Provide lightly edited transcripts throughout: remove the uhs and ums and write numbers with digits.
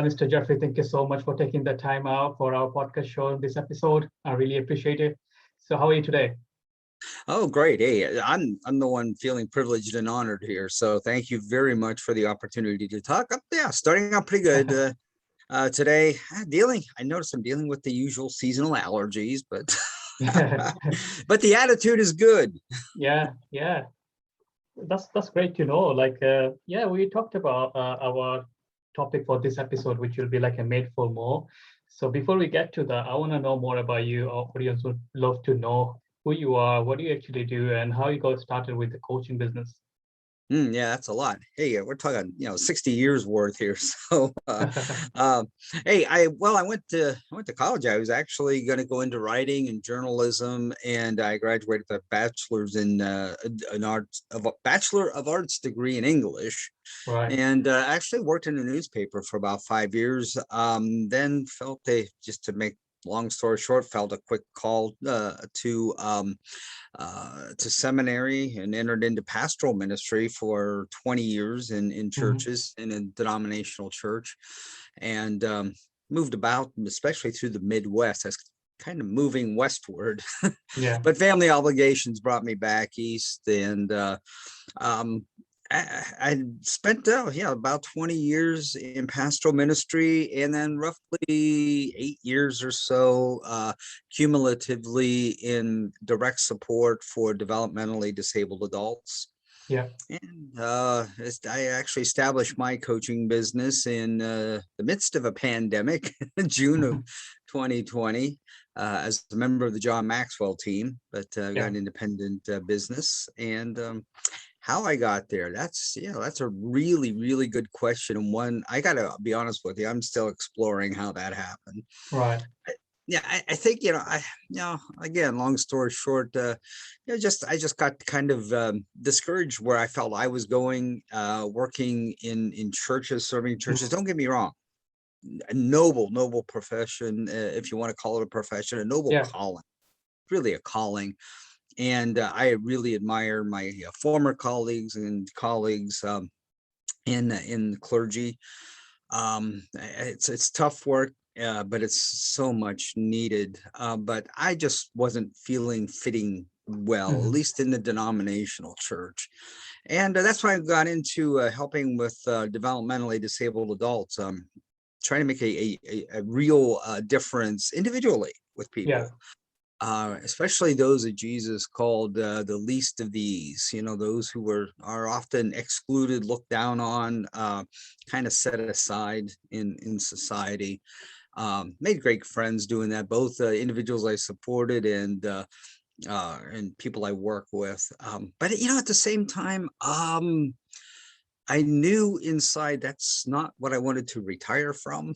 Mr. Jeffrey, thank you so much for taking the time out for our podcast show this episode. I really appreciate it. So how are you today? Oh, great. Hey, I'm the one feeling privileged and honored here. So thank you very much for the opportunity to talk. Yeah, starting out pretty good. Today, I noticed I'm dealing with the usual seasonal allergies, but but the attitude is good. Yeah. That's great to know. Yeah, we talked about our topic for this episode, which will be like a made for more. So before we get to that, I want to know more about you. Our audience would love to know who you are, what do you actually do, and how you got started with the coaching business. Yeah, that's a lot. Hey, we're talking, 60 years worth here. So, um, hey, I went to college. I was actually going to go into writing and journalism, and I graduated with a bachelor's in Bachelor of Arts degree in English, Right. and actually worked in a newspaper for about 5 years. Then felt just to make long story short, felt a quick call to seminary and entered into pastoral ministry for 20 years in Mhm. churches, in a denominational church, and moved about, especially through the Midwest. I was kind of moving westward, Yeah. but family obligations brought me back east, and um, I spent about 20 years in pastoral ministry, and then roughly 8 years or so cumulatively in direct support for developmentally disabled adults. Yeah. And I actually established my coaching business in the midst of a pandemic, June of 2020, as a member of the John Maxwell team, but got Yeah. an independent business. And how I got there, that's a really, really good question. And one, I gotta be honest with you, I'm still exploring how that happened. Right. I think, again, long story short, I just got kind of discouraged where I felt I was going, working in churches, serving churches. Mhm. Don't get me wrong, a noble profession, if you want to call it a profession, a noble Yeah. calling, really a calling. And I really admire my former colleagues in the clergy. It's tough work, but it's so much needed. But I just wasn't fitting well, at Mhm. least in the denominational church, and that's why I got into helping with developmentally disabled adults. Trying to make a real difference individually with Yeah. people, especially those that Jesus called the least of these, those who are often excluded, looked down on, kind of set aside in society. Made great friends doing that, both individuals I supported and people I work with. But at the same time, I knew inside that's not what I wanted to retire from.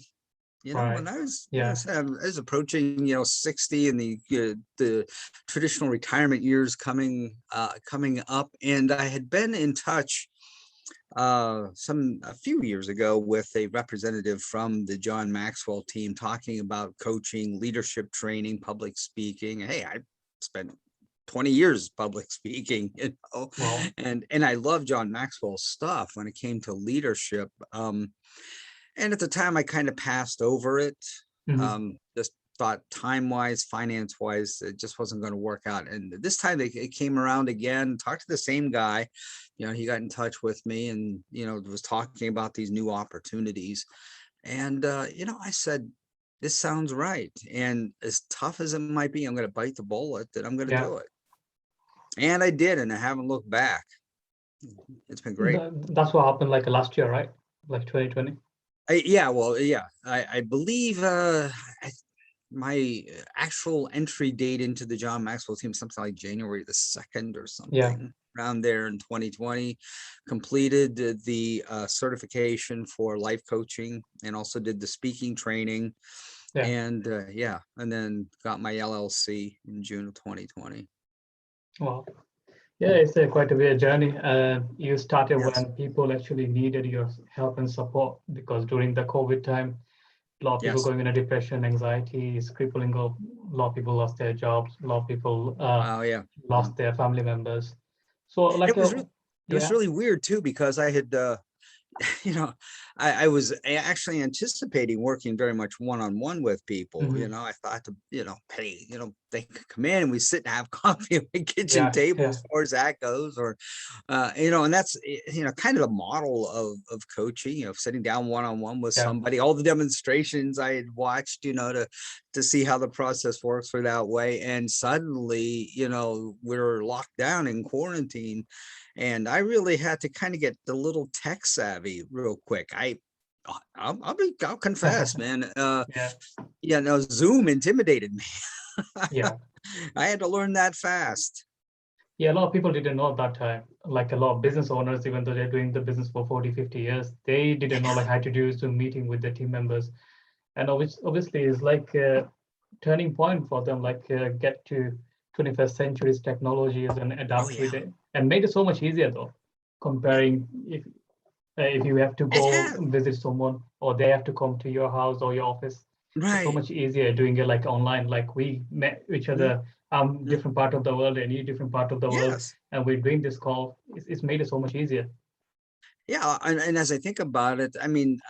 When Right. I was, Yeah. I was approaching, 60, and the traditional retirement years coming up, and I had been in touch a few years ago with a representative from the John Maxwell team, talking about coaching, leadership training, public speaking. Hey, I spent 20 years public speaking, Well. and I love John Maxwell's stuff when it came to leadership. And at the time, I kind of passed over it. Mhm. Just thought time-wise, finance-wise, it just wasn't going to work out. And this time it came around again, talked to the same guy. He got in touch with me and, was talking about these new opportunities. And, I said, this sounds right. And as tough as it might be, I'm going to bite the bullet, that I'm going to Yeah. do it. And I did, and I haven't looked back. It's been great. That's what happened like last year, right? Like 2020. I believe my actual entry date into the John Maxwell team, something like January the 2nd or Yeah. something around there in 2020. Completed the certification for life coaching, and also did the speaking training, Yeah. and and then got my LLC in June of 2020. Well, yeah, it's quite a weird journey. You started Yes. when people actually needed your help and support, because during the COVID time, a lot of people Yes. going into depression, anxiety is crippling. A lot of people lost their jobs. A lot of people Oh yeah. Yeah. lost their family members. So It was yeah. really weird too, because I had I was actually anticipating working very much one-on-one with people. Mhm. I thought to, hey, they could come in and we sit and have coffee at the kitchen Yeah, table yeah, as far as that goes, or, and that's, kind of the model of coaching, sitting down one-on-one with yeah, somebody, all the demonstrations I had watched, to see how the process works for that way. And suddenly, we're locked down in quarantine. And I really had to kind of get the little tech savvy real quick. I'll confess, man. yeah, Yeah, no, Zoom intimidated me. yeah. I had to learn that fast. Yeah, a lot of people didn't know at that time. Like a lot of business owners, even though they're doing the business for 40, 50 years, they didn't know like how to do Zoom meeting with their team members. And obviously it's like a turning point for them, like get to 21st century's technologies and Oh adapt yeah, with it, and made it so much easier though, yeah, comparing if you have to it go has. visit someone or they have to come to your house or your office. It's so Right. much easier doing it like online. Like we met each Mm, other, mm, different part of the world and you different part of the world, yes. and we're doing this call. It's made it so much easier. Yeah, and as I think about it, I mean,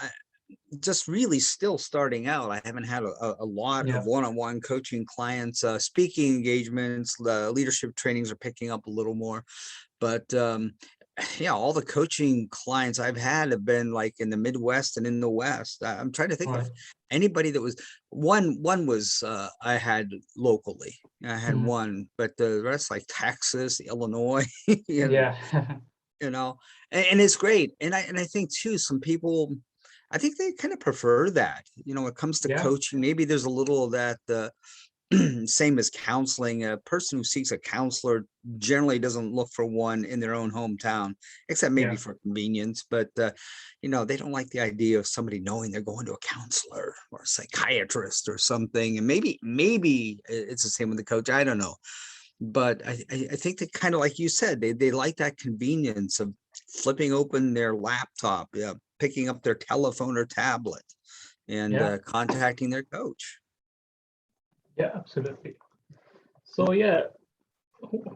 just really still starting out. I haven't had a lot of Yeah, one-on-one coaching clients, speaking engagements, the leadership trainings are picking up a little more. But yeah, all the coaching clients I've had have been like in the Midwest and in the West. I'm trying to think of right. anybody that was one was I had locally. I had Mhm. one, but the rest like Texas, Illinois, and Yeah. you know, and it's great. And I think too, some people, I think they kind of prefer that. When it comes to Yeah, coaching, maybe there's a little of that. Same as counseling. A person who seeks a counselor generally doesn't look for one in their own hometown, except maybe yeah, for convenience. But they don't like the idea of somebody knowing they're going to a counselor or a psychiatrist or something. And maybe it's the same with the coach. I don't know. But I think they kind of, like you said, they like that convenience of flipping open their laptop, yeah, picking up their telephone or tablet, and yeah, contacting their coach. yeah, absolutely. So yeah,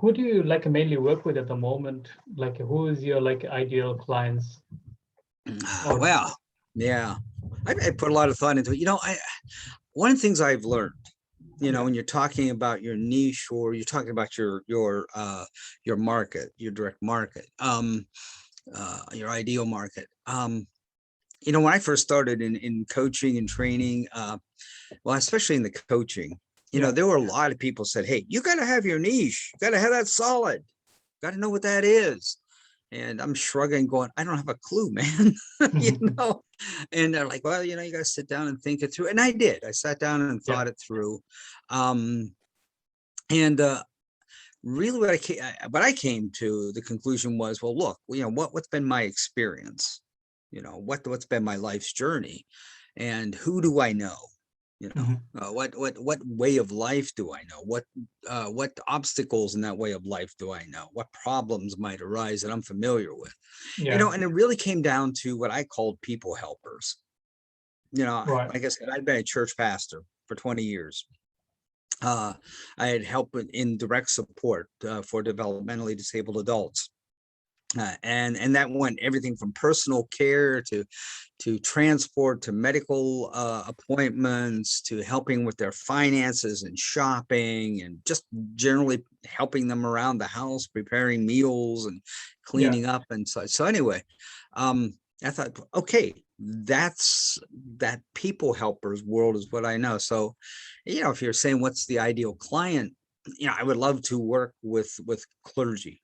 who do you like mainly work with at the moment? Like who is your like ideal clients? Or Well, yeah, I put a lot of thought into it. One of the things I've learned, yeah, when you're talking about your niche or you're talking about your market, your direct market, your ideal market. When I first started in coaching and training, well, especially in the coaching, yeah, there were a lot of people said, "Hey, you got to have your niche. You got to have that solid. Got to know what that is." And I'm shrugging, going, "I don't have a clue, man." you know. And they're like, "Well, you got to sit down and think it through." And I did. I sat down and yeah, thought it through. Um, and really, what I came to the conclusion was, well, look, what's been my experience? What's been my life's journey, and who do I know? mhm, What way of life do I know? What obstacles in that way of life do I know? What problems might arise that I'm familiar with? yeah, And it really came down to what I called people helpers. right, Like I said, I'd been a church pastor for 20 years. Uh, I had helped in direct support for developmentally disabled adults. And that went everything from personal care to transport to medical appointments to helping with their finances and shopping and just generally helping them around the house, preparing meals and yeah, cleaning up and such. So anyway, I thought, okay, that people helpers world is what I know. So, if you're saying what's the ideal client, I would love to work with clergy.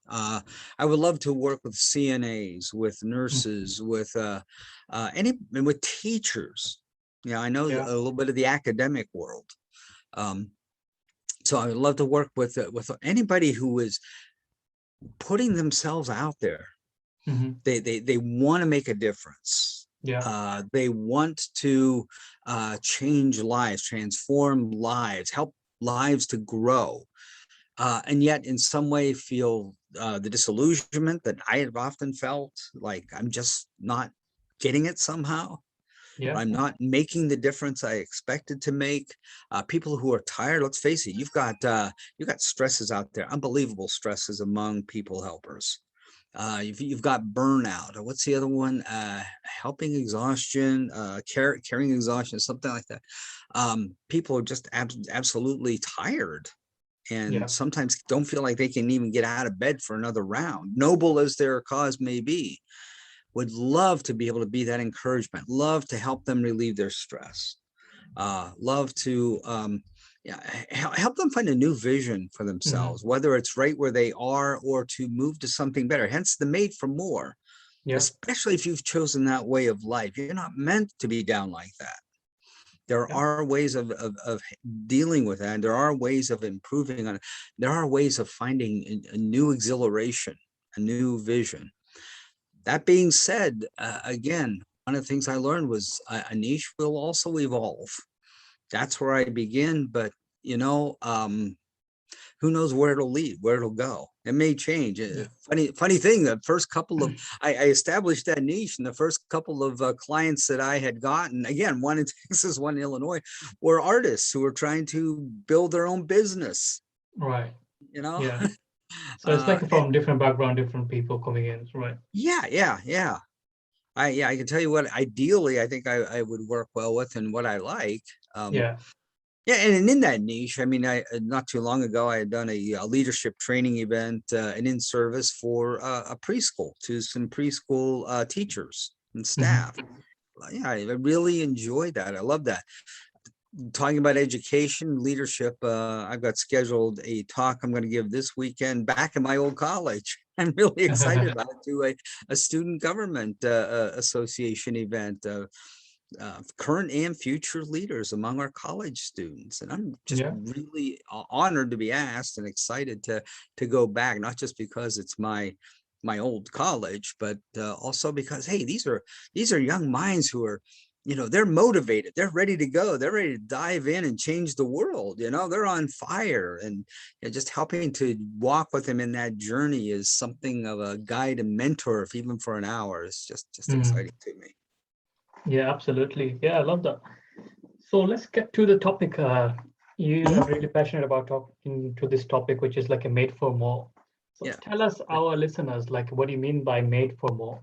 I would love to work with CNAs, with mm, nurses, with teachers. I know yeah, a little bit of the academic world. Um, so I would love to work with anybody who is putting themselves out there. mhm, They want to make a difference. yeah, They want to change lives, transform lives, help lives to grow. And yet in some way feel the disillusionment that I have often felt, like I'm just not getting it somehow. yeah, I'm not making the difference I expected to make. People who are tired, let's face it, you've got stresses out there, unbelievable stresses among people helpers. You've got burnout. Or what's the other one? Helping exhaustion, carrying exhaustion, something like that. People are just absolutely tired, and Yeah. sometimes don't feel like they can even get out of bed for another round, noble as their cause may be. Would love to be able to be that encouragement, love to help them relieve their stress, love to yeah, help them find a new vision for themselves, whether it's right where they are or to move to something better. Hence the made for more, Yeah. especially if you've chosen that way of life. You're not meant to be down like that. There Yeah. are ways of dealing with that. And there are ways of improving on it. There are ways of finding a new exhilaration, a new vision. That being said, again, one of the things I learned was a niche will also evolve. That's where I begin, but you know, who knows where it'll lead, where it'll go. It may change. Yeah. Funny thing, the first couple of, I established that niche, and the first couple of clients that I had gotten, again, one in Texas, one in Illinois, were artists who were trying to build their own business, Right. you know? Yeah. So it's like And from different background, different people coming in, right? yeah. I can tell you what, ideally, I think I would work well with and what I like. Yeah. Yeah, and in that niche, I mean, I not too long ago, I had done a leadership training event, an in-service for a preschool to some preschool teachers and staff. Yeah, I really enjoyed that. I love that. Talking about education, leadership, I've got scheduled a talk I'm going to give this weekend back in my old college. I'm really excited about it, to a student government association event. Current and future leaders among our college students, and I'm just Yeah. really honored to be asked and excited to go back, not just because it's my old college, but also because, hey, these are young minds who are, you know, they're motivated, they're ready to go, they're ready to dive in and change the world. You know, they're on fire, and you know, just helping to walk with them in that journey is something of a guide and mentor, if even for an hour, is just exciting to me. Yeah, absolutely. Yeah, I love that. So let's get to the topic. You are Mhm. really passionate about talking to this topic, which is like a made for more. So Yeah. tell us, our listeners, like, what do you mean by made for more?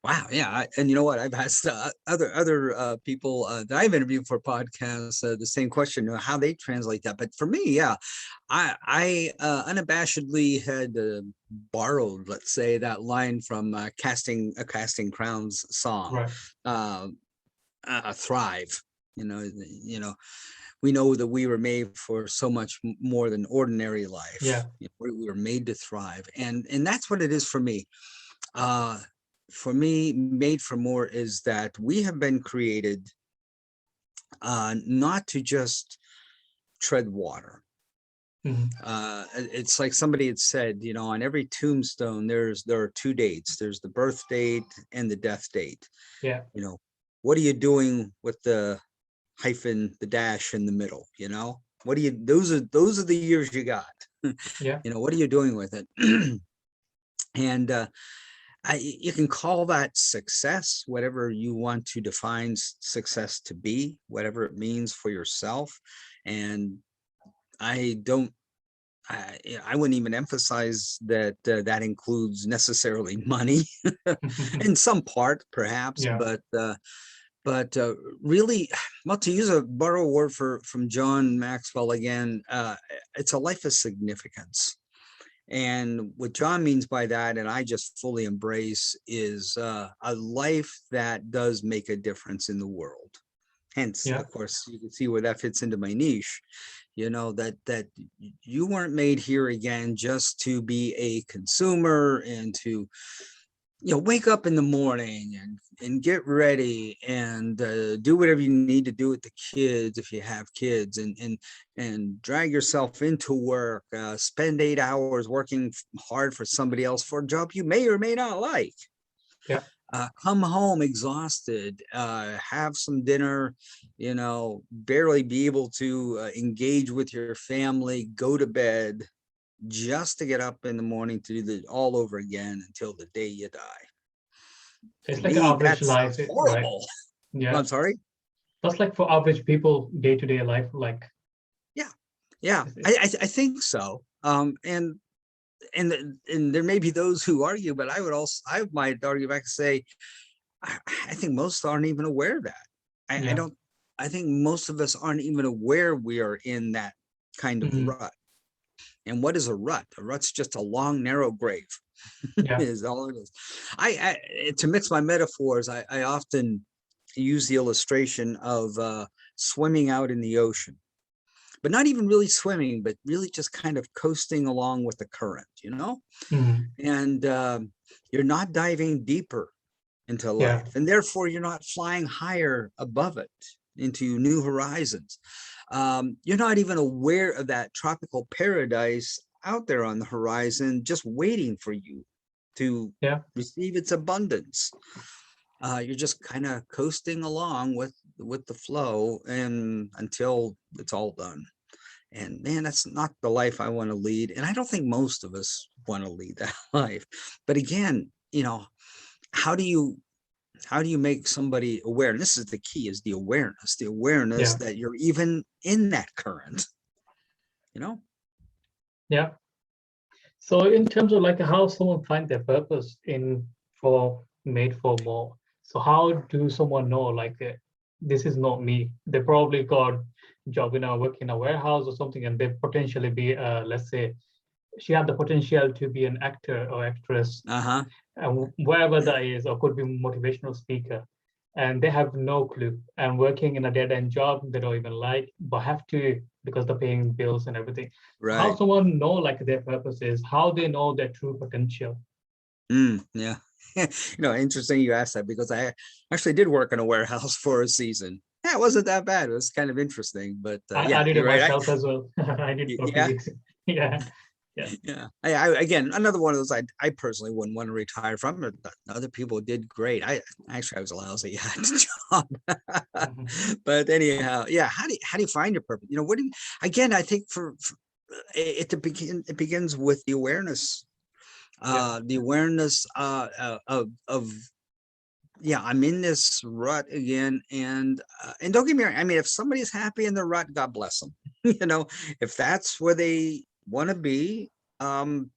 Wow, yeah, and you know what? I've asked other people that I've interviewed for podcasts the same question, you know, how they translate that. But for me, yeah, I unabashedly had borrowed, let's say, that line from Casting Crowns song, Right. uh, "Thrive." You know, we know that we were made for so much more than ordinary life. Yeah. You know, we were made to thrive, and that's what it is for me. Uh, for me, made for more is that we have been created not to just tread water. It's like somebody had said, you know, on every tombstone, there are two dates. There's the birth date and the death date. Yeah. You know, what are you doing with the hyphen, the dash in the middle? You know, what do you? Those are the years you got. Yeah. You know, what are you doing with it? And you can call that success, whatever you want to define success to be, whatever it means for yourself. And I don't, I wouldn't even emphasize that that includes necessarily money in some part, perhaps, Yeah. but really, well, to use a borrow word from John Maxwell again, it's a life of significance. And what John means by that, and I just fully embrace, is a life that does make a difference in the world. Hence, Yeah. of course, you can see where that fits into my niche. You know, that you weren't made here again just to be a consumer and to, you know, wake up in the morning and get ready and do whatever you need to do with the kids if you have kids, and drag yourself into work, spend 8 hours working hard for somebody else for a job you may or may not like, Yeah. come home exhausted, have some dinner, you know, barely be able to engage with your family, go to bed, just to get up in the morning to do it all over again until the day you die. To It's like an me, average that life, sounds right? horrible. Yeah. I'm sorry. That's like for average people, day-to-day life, like Yeah, yeah, it's I think so. And and there may be those who argue, but I might argue back and say, I think most aren't even aware of that. Yeah. I think most of us aren't even aware we are in that kind of Mhm. rut. And what is a rut? A rut's just a long, narrow grave. Yeah. Is all it is. To mix my metaphors, I often use the illustration of swimming out in the ocean, but not even really swimming, but really just kind of coasting along with the current, Mhm. and you're not diving deeper into Yeah. life, and therefore you're not flying higher above it into new horizons. You're not even aware of that tropical paradise out there on the horizon, just waiting for you to Yeah. receive its abundance. You're just kind of coasting along with the flow, and until it's all done. And man, that's not the life I want to lead. And I don't think most of us want to lead that life. But again, how do you make somebody aware? And this is the key, is the awareness Yeah. that you're even in that current, you know? Yeah. So in terms of like how someone find their purpose in for made for more. So how do someone know like this is not me? They probably got job work in a warehouse or something, and they potentially be let's say she had the potential to be an actor or actress, Uh-huh. wherever that is, or could be motivational speaker, and they have no clue and working in a dead-end job they don't even like, but have to because they're paying bills and everything. So how Right. someone know like their purpose is, how they know their true potential? Yeah. Interesting you asked that, because I actually did work in a warehouse for a season. Yeah, it wasn't that bad. It was kind of interesting, but I yeah, did it you're right. myself as well. I did for a few Yeah, weeks. Yeah. Yeah. yeah. Again, another one of those I personally wouldn't want to retire from. But other people did great. I was lousy at the job. Mhm. But anyhow, yeah. How do you find your purpose? What do you, again? I think for it begins with the awareness. Yeah. The awareness of yeah, I'm in this rut again, and don't get me wrong. I mean, if somebody's happy in the rut, God bless them. If that's where they want to be, um,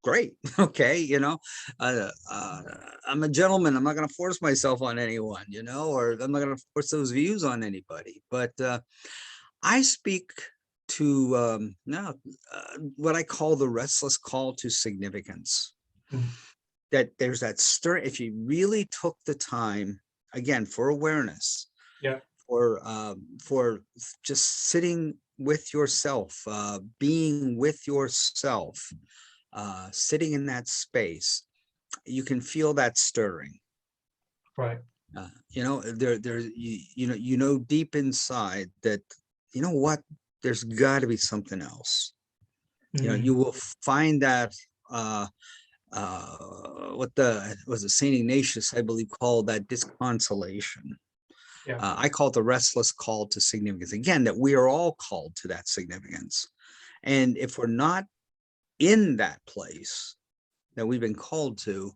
great. Okay, I'm a gentleman. I'm not going to force myself on anyone, or I'm not going to force those views on anybody. But I speak to now what I call the restless call to significance. Mhm. That there's that stir. If you really took the time, again, for awareness, Yeah. for just sitting with yourself, being with yourself, sitting in that space, you can feel that stirring. Right. Deep inside that, what, there's got to be something else. You Mhm. will find that what was it, Saint Ignatius, I believe, called that disconsolation. Yeah. I call it the restless call to significance. Again, that we are all called to that significance. And if we're not in that place that we've been called to,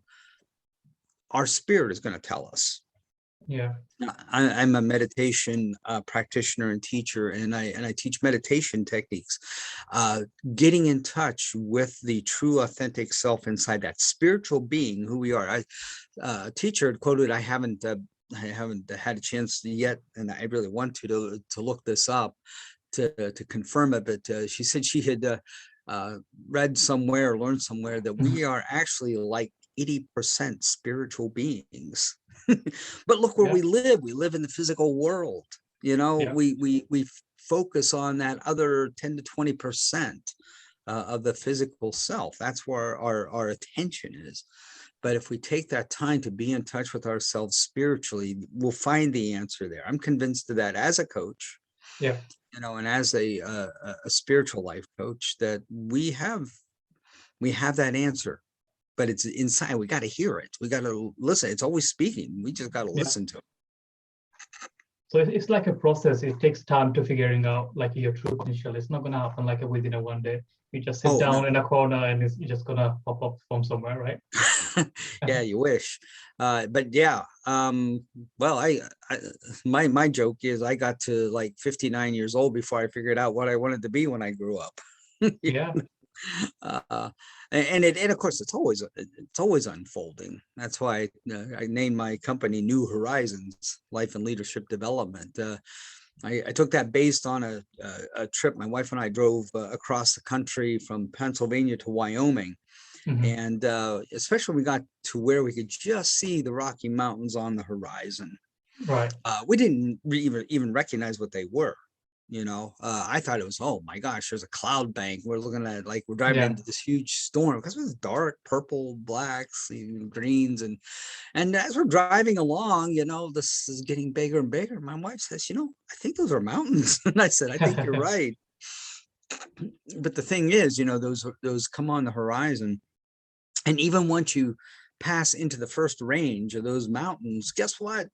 our spirit is going to tell us. Yeah. I'm a meditation practitioner and teacher, and I teach meditation techniques, getting in touch with the true, authentic self inside that spiritual being, who we are. A teacher had quoted, I haven't had a chance yet, and I really want to look this up to confirm it, but she said she had read somewhere or learned somewhere that Mhm. we are actually like 80% spiritual beings. But look where Yeah. we live in the physical world. Yeah. We focus on that other 10 to 20% of the physical self. That's where our attention is. But if we take that time to be in touch with ourselves spiritually, we'll find the answer there. I'm convinced of that as a coach, Yeah. and as a spiritual life coach, that we have that answer, but it's inside. We got to hear it. We got to listen. It's always speaking. We just got to Yeah. listen to it. So it's like a process. It takes time to figuring out like your true potential. It's not gonna happen like within a one day. You just sit Oh no. down in a corner and you're just gonna pop up from somewhere, right? Yeah, you wish. But yeah, well, I my joke is I got to like 59 years old before I figured out what I wanted to be when I grew up. Yeah. uh, and of course it's always unfolding. That's why I named my company New Horizons Life and Leadership Development. I took that based on a trip. My wife and I drove across the country from Pennsylvania to Wyoming. Mhm. And especially when we got to where we could just see the Rocky Mountains on the horizon. Right. We didn't even recognize what they were. I thought it was, oh my gosh, there's a cloud bank. We're looking at, like, we're driving Yeah. into this huge storm because it was dark purple, blacks, greens, and as we're driving along, this is getting bigger and bigger. My wife says, I think those are mountains. And I said, I think you're right. But the thing is, those come on the horizon. And even once you pass into the first range of those mountains, guess what?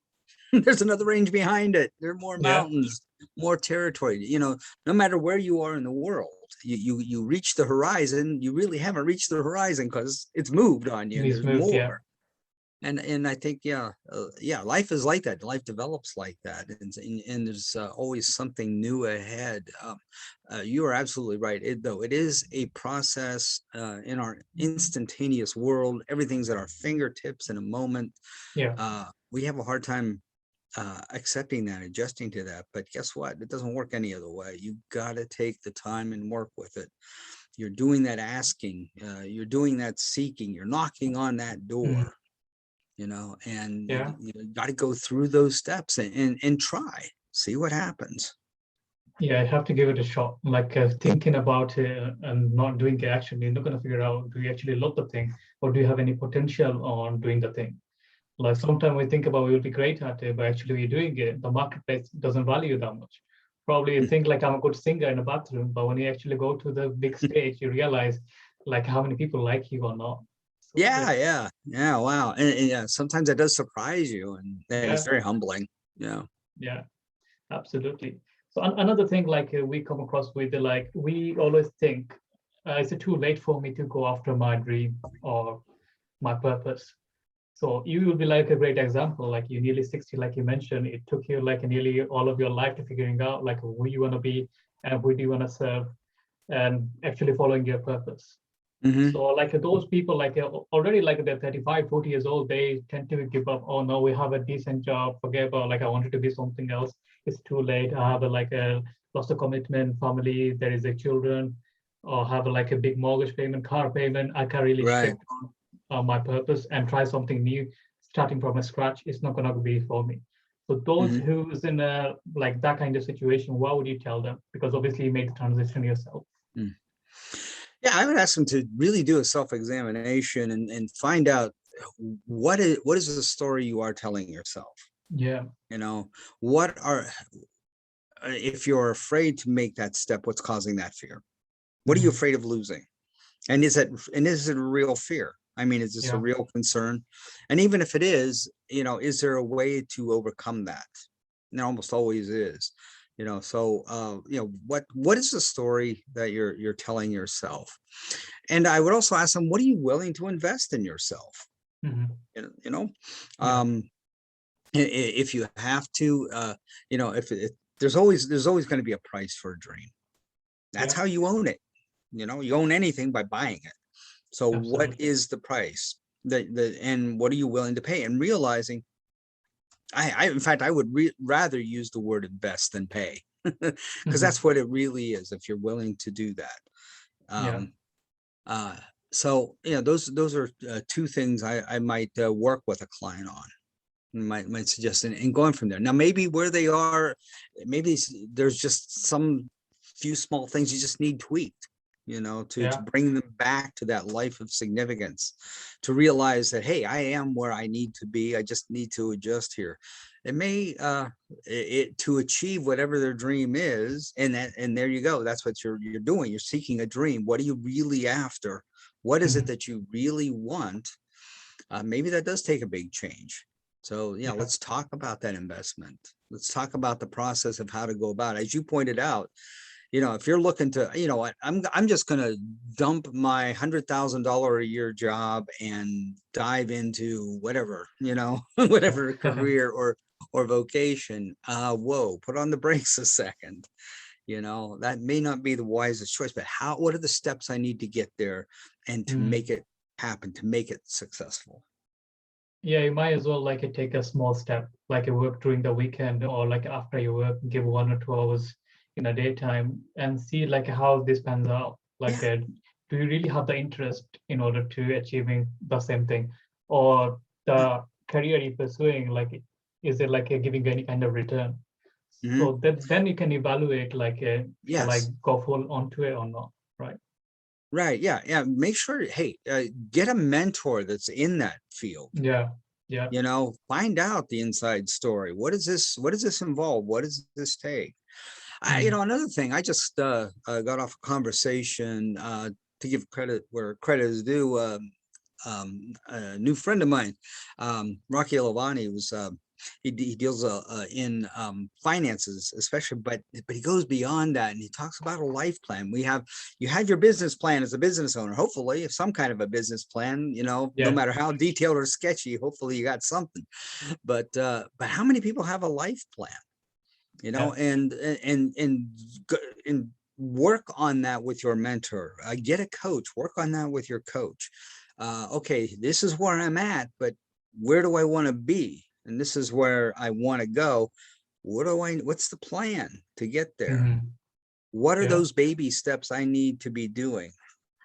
There's another range behind it. There are more Yeah. mountains, more territory. No matter where you are in the world, you reach the horizon. You really haven't reached the horizon because it's moved on you, and He's there's moved. Yeah. more. And I think, life is like that. Life develops like that, and there's always something new ahead. You are absolutely right. It is a process in our instantaneous world. Everything's at our fingertips in a moment. Yeah. We have a hard time accepting that, adjusting to that. But guess what? It doesn't work any other way. You got to take the time and work with it. You're doing that asking. You're doing that seeking. You're knocking on that Mhm. door. And Yeah. you got to go through those steps and try, see what happens. Yeah, I have to give it a shot. Like thinking about it and not doing it, actually, you're not going to figure out, do you actually love the thing, or do you have any potential on doing the thing? Like sometimes we think about we will be great at it, but actually we're doing it. The marketplace doesn't value that much. Probably you think like I'm a good singer in a bathroom, but when you actually go to the big stage, you realize like how many people like you or not. So Yeah, wow. And yeah, sometimes that does surprise you, and it's yeah, very humbling. Yeah. yeah, absolutely. So another thing like we come across with like we always think, is it too late for me to go after my dream or my purpose? So you will be like a great example, like you're nearly 60, like you mentioned, it took you like nearly all of your life to figuring out like who you want to be and who do you want to serve and actually following your purpose. Hmm. So like those people like already like they're 35, 40 years old, they tend to give up. Oh no, we have a decent job, forget about like I wanted to be something else. It's too late. I have like a lost a commitment, family, there is a children, or have like a big mortgage payment, car payment. I can't really Right. shift my purpose and try something new, starting from a scratch. It's not gonna be for me. So those Hmm. who's in a like that kind of situation, what would you tell them? Because obviously you made the transition yourself. Yeah, I would ask them to really do a self-examination and find out what is the story you are telling yourself. Yeah. You know, what are if you're afraid to make that step, what's causing that fear? What are you Mhm. afraid of losing? And is it a real fear? I mean, is this a Yeah. real concern? And even if it is there a way to overcome that? And there almost always is. So what is the story that you're telling yourself? And I would also ask them, what are you willing to invest in yourself? Mhm. You know, Yeah. um, if you have to, if there's always going to be a price for a dream. That's Yeah. how you own it. You own anything by buying it. So what Absolutely. is the price and what are you willing to pay? And realizing, in fact, I would rather use the word invest than pay, because Mhm. that's what it really is. If you're willing to do that, Yeah. um, uh, so those are two things I might work with a client on. Might suggest, and going from there. Now, maybe where they are, maybe there's just some few small things you just need tweaked, to Yeah. bring them back to that life of significance, to realize that, hey, I am where I need to be. I just need to adjust here. It may to achieve whatever their dream is, and there you go. That's what you're doing. You're seeking a dream. What are you really after? What is it Mhm. that you really want? Maybe that does take a big change. So, Yeah. let's talk about that investment. Let's talk about the process of how to go about it. As you pointed out, if you're looking to, what, I'm just going to dump my $100,000 a year job and dive into whatever, whatever career or vocation. Whoa, put on the brakes a second. that may not be the wisest choice, but what are the steps I need to get there and to make it happen, to make it successful? Yeah, you might as well like take a small step, like you work during the weekend or like after you work, give 1 or 2 hours in a daytime and see like how this pans out. Like, Yeah. do you really have the interest in order to achieving the same thing, or the career you're pursuing, like, is it like giving any kind of return? Mhm. So that then you can evaluate like, shall I Yes. go full onto it or not, right? Right. Yeah. Yeah. Make sure, hey, get a mentor that's in that field. Yeah, yeah, Find out the inside story. What does this involve? What does this take? mm, Another thing, I just got off a conversation to give credit where credit is due. A new friend of mine, Rocky Lavani, was he deals in finances, especially, but he goes beyond that and he talks about a life plan. You have your business plan as a business owner, hopefully, some kind of a business plan. No yeah, matter how detailed or sketchy, hopefully you got something. But how many people have a life plan? yeah, And work on that with your mentor. Get a coach, work on that with your coach. Okay, this is where I'm at, but where do I want to be? And this is where I want to go. What's the plan to get there? mhm, What are yeah, those baby steps I need to be doing?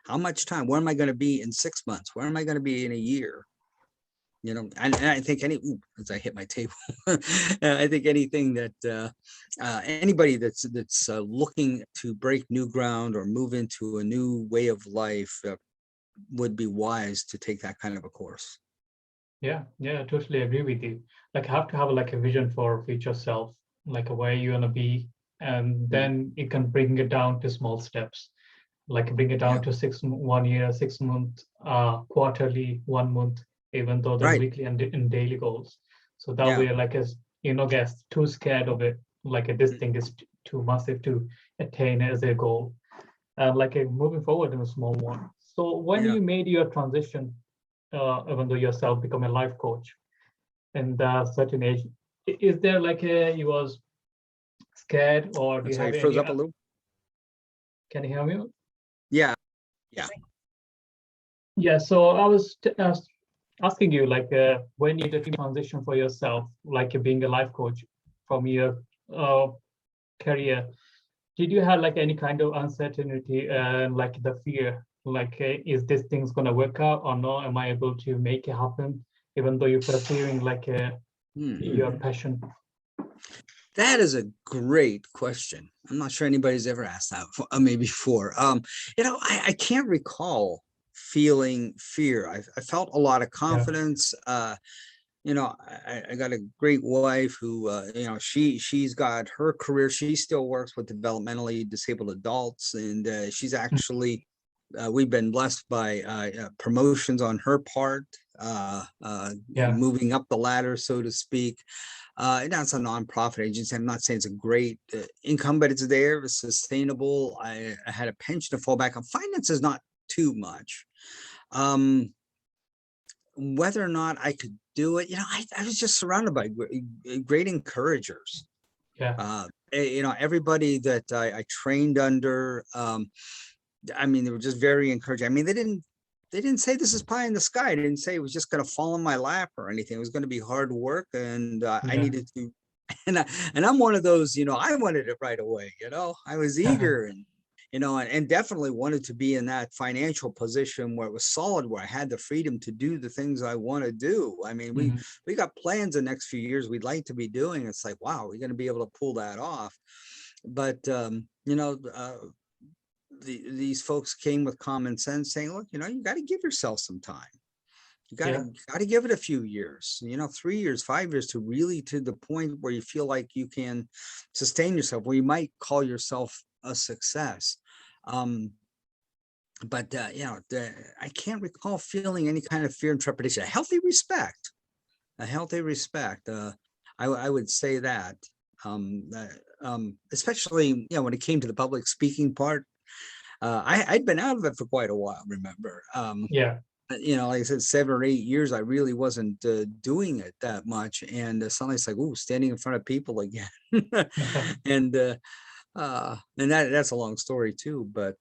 How much time? Where am I going to be in 6 months? Where am I going to be in a year? And I think as I hit my table, I think anything that anybody that's looking to break new ground or move into a new way of life would be wise to take that kind of a course. yeah, yeah, I totally agree with you. Like, have to have like a vision for future self, like where you want to be, and Mm. then you can bring it down to small steps, like bring it Yeah, down to 1 year, 6 month, quarterly, 1 month, even though there's right. weekly and daily goals. So that Yeah. way, like, as get too scared of it, like this Mm. thing is too massive to attain as a goal, and like moving forward in a small one. So when Yeah. you made your transition, even though yourself become a life coach and certain age, is there like you was scared, or do I'm you sorry, have you froze any up a little. can you hear me? Yeah. Yeah. Yeah, so I was asking you like when you did the transition for yourself, like being a life coach from your uh, career, did you have like any kind of uncertainty and like the fear, like is this thing's gonna work out or not, am I able to make it happen, even though you're pursuing like your Hmm. passion? That is a great question. I'm not sure anybody's ever asked that me before. I can't recall feeling fear. I felt a lot of Yeah. confidence. I got a great wife who, she's got her career. She still works with developmentally disabled adults, and she's Mm, actually, we've been blessed by promotions on her part, yeah. moving up the ladder, so to speak. That's a nonprofit agency. I'm not saying it's a great income, but it's there, it's sustainable. I had a pension to fall back on. Finance is not too much. Um, Whether or not I could do it, I was just surrounded by great encouragers. Yeah. Everybody that I trained under, I mean, they were just very encouraging. I mean, they didn't say this is pie in the sky. They didn't say it was just going to fall in my lap or anything. It was going to be hard work, and I Yeah. needed to. And I'm one of those, I wanted it right away. I was eager and definitely wanted to be in that financial position where it was solid, where I had the freedom to do the things I want to do. I mean, we Mhm. we got plans the next few years we'd like to be doing. It's like, wow, we're going to be able to pull that off. But these folks came with common sense, saying, look, you got to give yourself some time. You got to Yeah. got to give it a few years, 3 years, 5 years, to the point where you feel like you can sustain yourself, where you might call yourself a success. Um, but I can't recall feeling any kind of fear and trepidation. A healthy respect. I would say that, especially when it came to the public speaking part. I'd been out of it for quite a while. Remember, Yeah. like I said, 7 or 8 years, I really wasn't doing it that much, and suddenly it's like, ooh, standing in front of people again, and And that's a long story too, but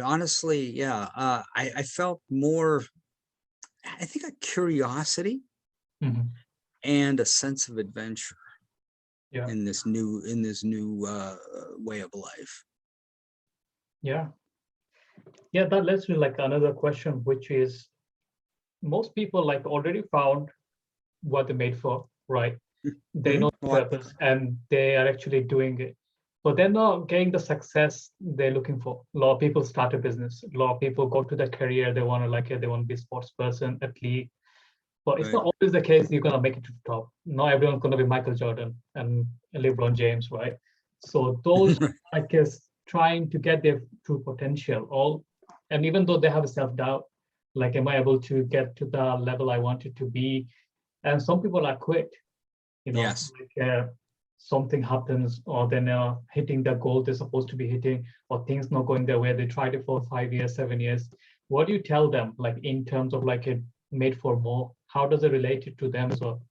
honestly, yeah, I felt more, I think, a curiosity Mhm. and a sense of adventure Yeah. in this new way of life. Yeah. Yeah. That leads to like another question, which is most people like already found what they're made for, right? They know the Well, purpose and they are actually doing it, but they're not getting the success they're looking for. A lot of people start a business, a lot of people go to their career, they want to like it, they want to be a sports person, athlete, but it's right. not always the case you're going to make it to the top. Not everyone's going to be Michael Jordan and LeBron James, right? So those, I guess, trying to get their true potential, all, and even though they have a self-doubt, like, am I able to get to the level I wanted to be? And some people are quit, Yes. like something happens or they're not hitting the goal they're supposed to be hitting, or things not going their way. They tried it for 5 years, 7 years. What do you tell them, like in terms of like it made for more? How does it relate it to them as well?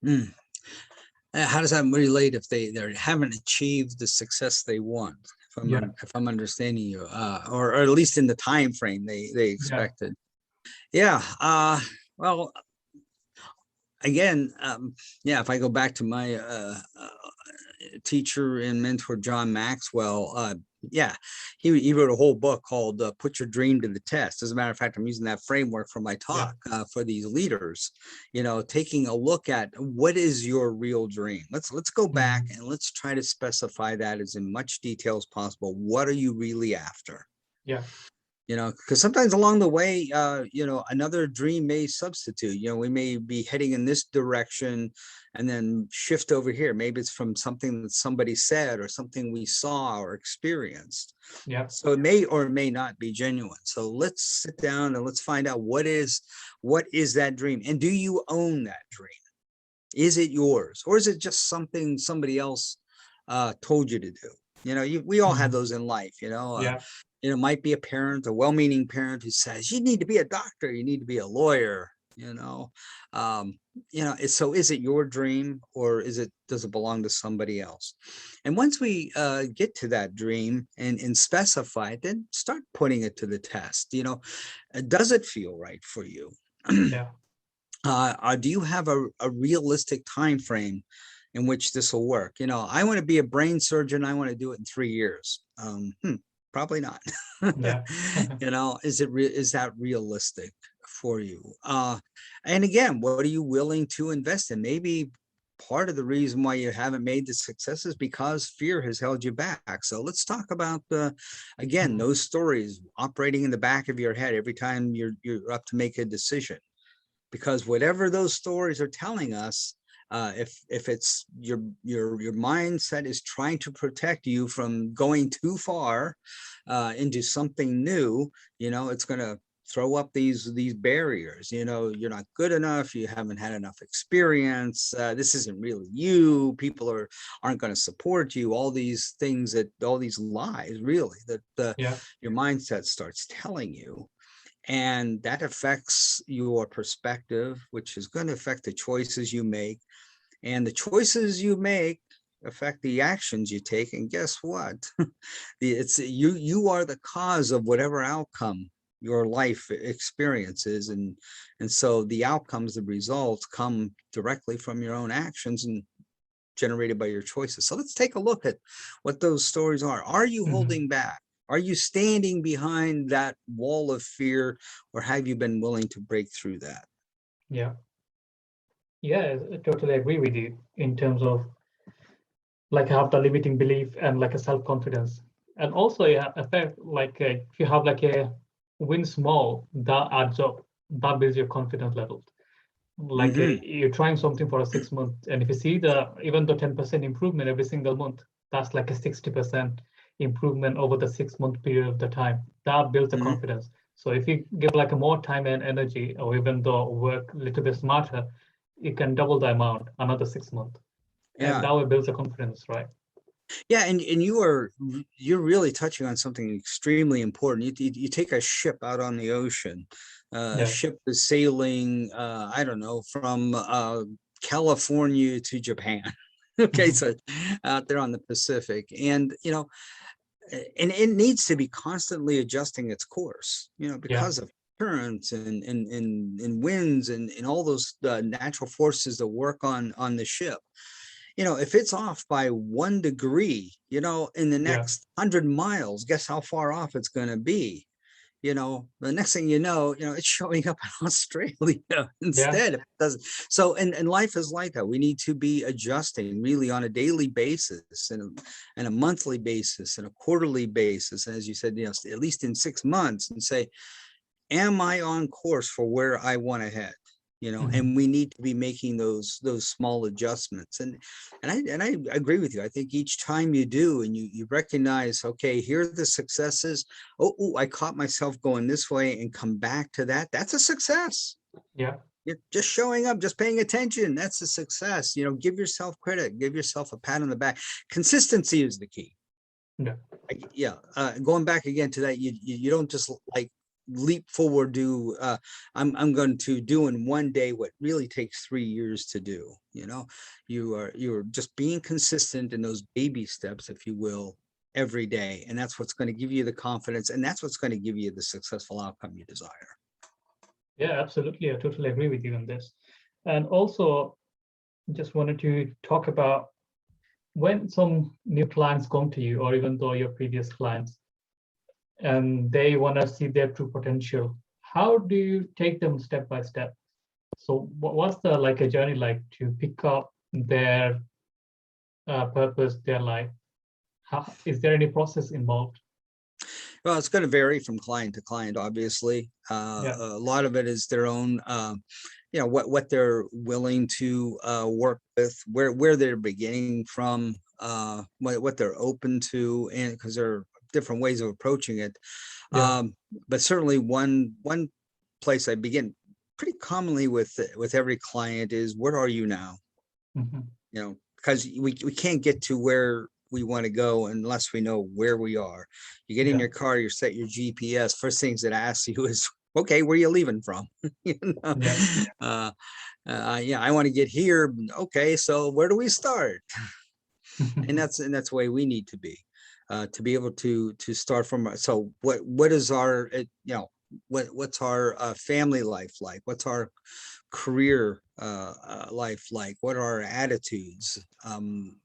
Mm. How does that relate if they haven't achieved the success they want? Yeah, If I'm understanding you, or at least in the time frame they yeah, expected. Yeah. Well, again, yeah. If I go back to my teacher and mentor, John Maxwell, yeah, he wrote a whole book called "Put Your Dream to the Test." As a matter of fact, I'm using that framework for my yeah. talk for these leaders. Taking a look at what is your real dream. Let's go back Mhm. and let's try to specify that as in much detail as possible. What are you really after? Yeah, Because sometimes along the way, another dream may substitute. We may be heading in this direction and then shift over here. Maybe it's from something that somebody said or something we saw or experienced. yeah. So it may or may not be genuine. So let's sit down and let's find out what is that dream, and do you own that dream? Is it yours, or is it just something somebody else told you to do? We all have Mhm. those in life. Yeah. Might be a parent, a well-meaning parent who says you need to be a doctor, you need to be a lawyer. So is it your dream, or does it belong to somebody else? And once we get to that dream and specify it, then start putting it to the test. Does it feel right for you? Yeah. Do you have a realistic time frame in which this will work? I want to be a brain surgeon. I want to do it in 3 years. Probably not. Yeah. Is that realistic for you? And again, what are you willing to invest in? Maybe part of the reason why you haven't made the success is because fear has held you back. So let's talk about again, Mhm. those stories operating in the back of your head every time you're up to make a decision, because whatever those stories are telling us, if it's your mindset is trying to protect you from going too far into something new, it's going to throw up these barriers. You're not good enough, you haven't had enough experience, this isn't really you, people aren't going to support you, all these things, all these lies really that Yeah. your mindset starts telling you. And that affects your perspective, which is going to affect the choices you make. And the choices you make affect the actions you take. And guess what? It's you are the cause of whatever outcome your life experiences. And so the outcomes, the results come directly from your own actions and generated by your choices. So let's take a look at what those stories are. Are you Mhm. holding back? Are you standing behind that wall of fear, or have you been willing to break through that? Yeah. Yeah, I totally agree with you in terms of like have the limiting belief and like a self-confidence. And also yeah, affect like if you have like a win small, that adds up, that builds your confidence level. Like Mm-hmm. you're trying something for a 6 month, and if you see the even the 10% improvement every single month, that's like a 60% improvement over the 6 month period of the time. That builds the Mm-hmm. confidence. So if you give like a more time and energy, or even though work a little bit smarter, you can double the amount another 6 months, and Yeah. that will build the confidence, right? Yeah, and you're really touching on something extremely important. You take a ship out on the ocean. A Yeah. ship is sailing, I don't know, from California to Japan. Okay, so out there on the Pacific, and and it needs to be constantly adjusting its course, Yeah, because of currents and winds and all those natural forces that work on the ship. If it's off by 1 degree, in the yeah, next 100 miles, guess how far off it's going to be? The next thing it's showing up in Australia yeah, instead. It doesn't. So, and life is like that. We need to be adjusting really on a daily basis and a monthly basis and a quarterly basis. And as you said, at least in 6 months, and say, am I on course for where I want to head? mhm, And we need to be making those small adjustments. And I agree with you. I think each time you do, and you recognize, okay, here are the successes. Oh, I caught myself going this way, and come back to that. That's a success. yeah, You're just showing up, just paying attention. That's a success. Give yourself credit, give yourself a pat on the back. Consistency is the key. yeah, Yeah, going back again to that, you don't just like leap forward, I'm going to do in one day what really takes 3 years to do. You're just being consistent in those baby steps, if you will, every day, and that's what's going to give you the confidence, and that's what's going to give you the successful outcome you desire. yeah, absolutely. I totally agree with you on this. And also, just wanted to talk about when some new clients come to you, or even though your previous clients, and they want to see their true potential, how do you take them step by step? So what's the like a journey like to pick up their purpose, their life? Is there any process involved? Well, it's going to vary from client to client, obviously. Yeah, A lot of it is their own, what they're willing to work with, where they're beginning from, what they're open to, and because there are different ways of approaching it. yeah, But certainly one place I begin pretty commonly with every client is, what are you now? mhm, Because we can't get to where we want to go unless we know where we are. You get in yeah, your car, you set your GPS. First things it asks you is, okay, where are you leaving from? You know? yeah, uh, yeah, I want to get here. Okay, so where do we start? And that's the way we need to be able to start from. So what is our what's our family life like? What's our career life like? What are our attitudes?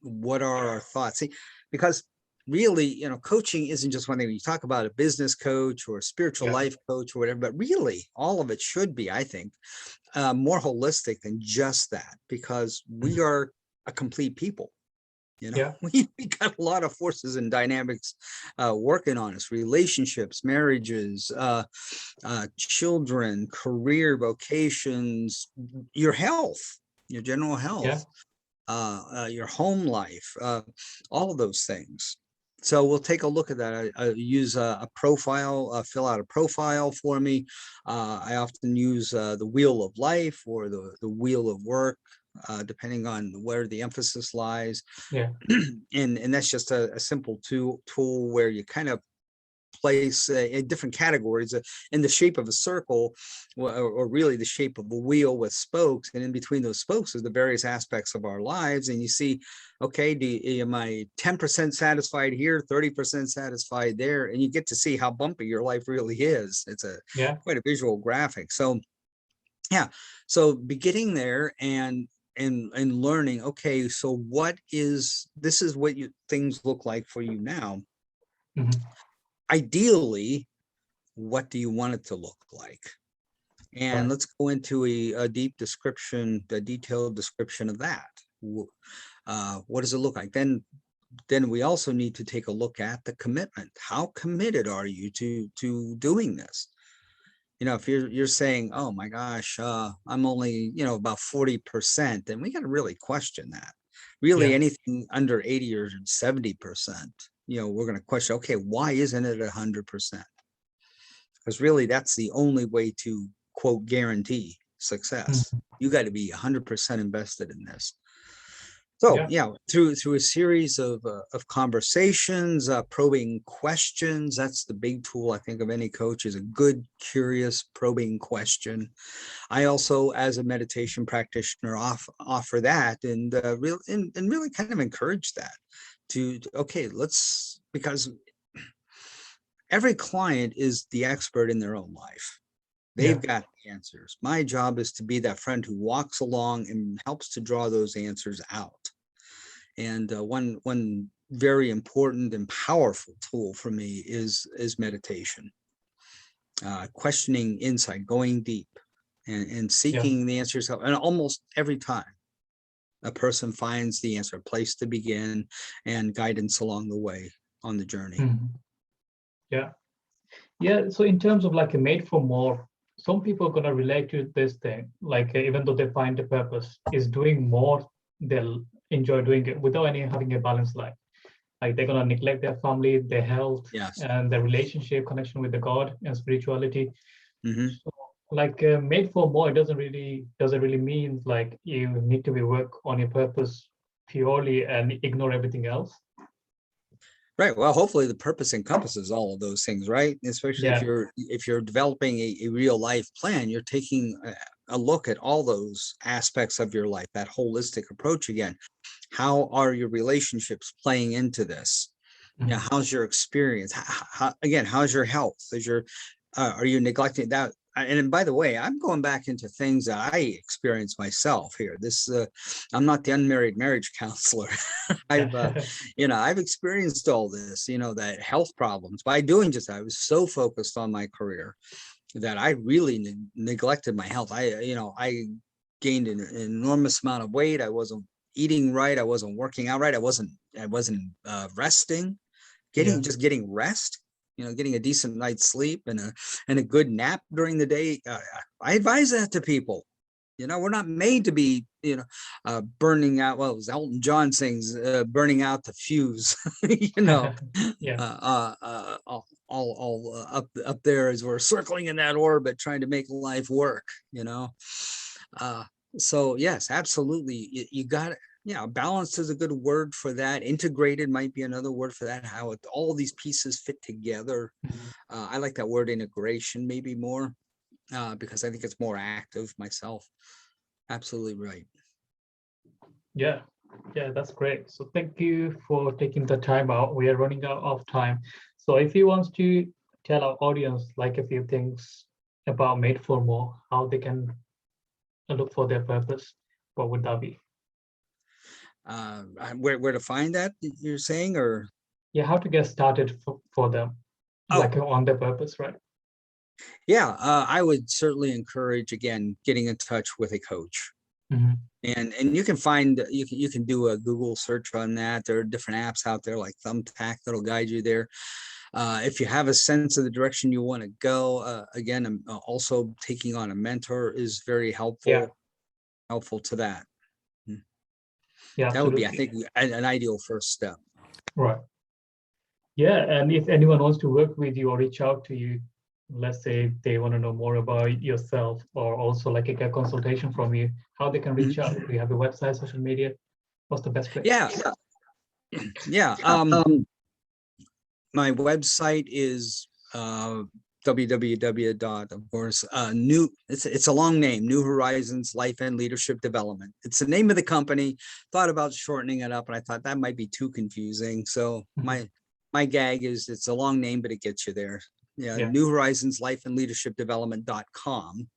What are our thoughts? See, because really, coaching isn't just one thing. You talk about a business coach or a spiritual yeah, life coach or whatever, but really all of it should be, I think, more holistic than just that, because we mhm, are a complete people. yeah, We got a lot of forces and dynamics working on us: relationships, marriages, children, career, vocations, your health, your general yeah, health, your home life, all of those things. So we'll take a look at that. I use a profile, fill out a profile for me. I often use the wheel of life or the wheel of work, depending on where the emphasis lies. yeah, And that's just a simple tool where you kind of place in different categories in the shape of a circle, or really the shape of a wheel with spokes, and in between those spokes is the various aspects of our lives. And you see, okay, am I 10% satisfied here, 30% satisfied there? And you get to see how bumpy your life really is. It's a yeah, quite a visual graphic. So yeah, so beginning there and learning, okay, so this is what things look like for you now. mhm, Ideally, what do you want it to look like? And right, let's go into a detailed description of that. What does it look like? Then we also need to take a look at the commitment. How committed are you to doing this? If you're saying, oh my gosh, I'm only, about 40%, then we got to really question that. Really, yeah, anything under 80 or 70%, we're going to question, okay, why isn't it 100%? Because really, that's the only way to, quote, guarantee success. mhm, You got to be 100% invested in this. So Yeah. yeah, through a series of conversations, probing questions. That's the big tool I think of any coach, is a good, curious, probing question. I also, as a meditation practitioner, offer that, and really kind of encourage that okay, because every client is the expert in their own life. Yeah. They've got the answers. My job is to be that friend who walks along and helps to draw those answers out. And one very important and powerful tool for me is meditation, questioning insight, going deep, and Yeah. seeking the answers. And almost every time, a person finds the answer, a place to begin, and guidance along the way on the journey. Mhm. Yeah. Yeah. So in terms of like a made for more, some people are gonna relate to this thing. Like even though they find the purpose, is doing more, they'll enjoy doing it without any having a balanced life. Like they're gonna neglect their family, their health, Yes. and their relationship, connection with the God and spirituality. Hmm. So, like made for more, it doesn't really mean like you need to be work on your purpose purely and ignore everything else. Right. Well, hopefully the purpose encompasses all of those things, right? Especially Yeah. if you're developing a real life plan, you're taking a look at all those aspects of your life, that holistic approach again. How are your relationships playing into this? Yeah, Mhm. how's your experience? Again, how's your health? Are you neglecting that? And by the way, I'm going back into things that I experienced myself here. I'm not the unmarried marriage counselor. I've, Yeah. I've experienced all this, that health problems by doing just that. I was so focused on my career that I really neglected my health. I gained an enormous amount of weight. I wasn't eating right. I wasn't working out right. I wasn't resting, Yeah. getting rest, getting a decent night's sleep and a good nap during the day. I advise that to people. We're not made to be, burning out. Well, as Elton John sings, burning out the fuse, Yeah. all up there as we're circling in that orbit, trying to make life work, uh, so yes, absolutely. You got it. Yeah, balanced is a good word for that. Integrated might be another word for that. How all these pieces fit together. Mhm. I like that word integration maybe more, because I think it's more active myself. Absolutely right. Yeah. Yeah, that's great. So thank you for taking the time out. We are running out of time. So if you want to tell our audience like a few things about Made for More, how they can look for their purpose, what would that be? Where to find that you're saying, or Yeah, how to get started for them, oh like on their purpose, right? yeah, I would certainly encourage again getting in touch with a coach. Mhm. And you can do a Google search on that. There are different apps out there like Thumbtack that'll guide you there. If you have a sense of the direction you want to go, again, also taking on a mentor is very Yeah, helpful to that. Mm. yeah, That would be, I absolutely. think, an ideal first step. Right. Yeah, and if anyone wants to work with you or reach out to you, let's say they want to know more about yourself or also like a consultation from you, how they can reach out? Mhm. Do you have a website, social media? What's the best way? Yeah, yeah. My website is www. Of course, new. It's a long name. New Horizons Life and Leadership Development. It's the name of the company. Thought about shortening it up, and I thought that might be too confusing. So Mhm. my gag is it's a long name, but it gets you there. Yeah, Yeah, New Horizons Life and Leadership Development.com.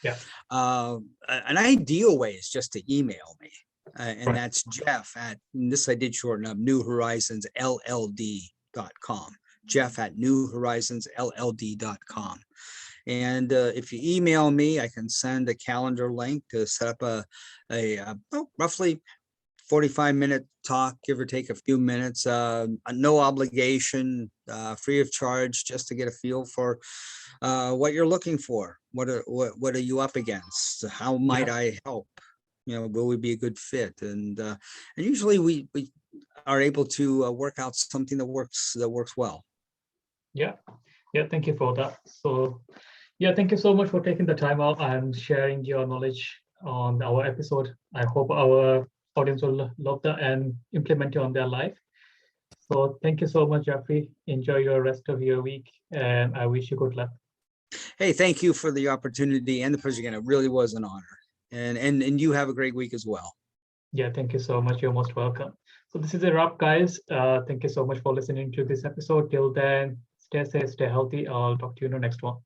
yeah, An ideal way is just to email me. And right. that's Jeff and this I did shorten up, New Horizons LLD.com. Jeff at New Horizons LLD.com. And if you email me, I can send a calendar link to set up a roughly 45-minute talk, give or take a few minutes, no obligation, free of charge, just to get a feel for what you're looking for. What are you up against? How might Yeah, I help? Will we be a good fit? And usually we are able to work out something that works well. yeah, yeah. Thank you for that. So, yeah, thank you so much for taking the time out and sharing your knowledge on our episode. I hope our audience will love that and implement it on their life. So thank you so much, Jeffrey. Enjoy your rest of your week, and I wish you good luck. Hey, thank you for the opportunity and the pleasure again. It really was an honor. And you have a great week as well. Yeah, thank you so much. You're most welcome. So this is a wrap, guys. Thank you so much for listening to this episode. Till then, stay safe, stay healthy. I'll talk to you in the next one.